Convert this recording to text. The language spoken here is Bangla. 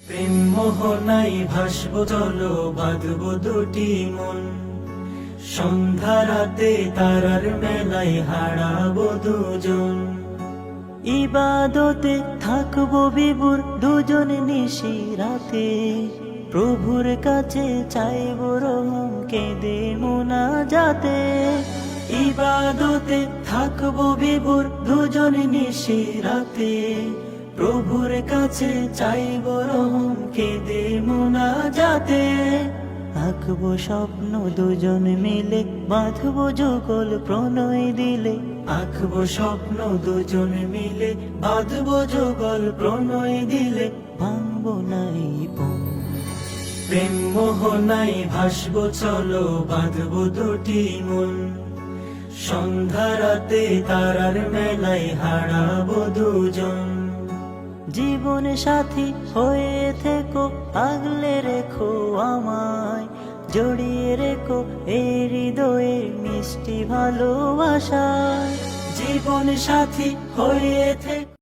প্রেম মোহনাই ভাসব চলো বাঁধব দুটি মন, সন্ধ্যা রাতে তারার মেলায় হারাবো দুজন। ইবাদতে থাকবো বিভোর দুজন নিশি রাতে, প্রভুর কাছে চাইবো রহম কেঁদে মুনাজাতে। ইবাদতে থাকবো বিভোর দুজন নিশি রাতে, প্রভুর কাছে চাইবো রহম কেঁদে মুনাজাতে। আঁকবো স্বপ্ন দুজন মিলে, বাঁধবো যুগল প্রণয় দিলে। আঁকবো স্বপ্ন দুজন মিলে, বাঁধবো যুগল প্রণয় দিলে। ভাঙবো নাই পণ, প্রেম মোহনাই ভাসবো চলো বাঁধবো দুটি মন, সন্ধ্যা রাতে তারার মেলায় হারাবো দুজন। জীবন সাথী হয়ে থেকো, আগলে রেখো আমায়, জড়িয়ে রেখো এই হৃদয়ে মিষ্টি ভালোবাসায়। জীবন সাথী হয়ে থেকে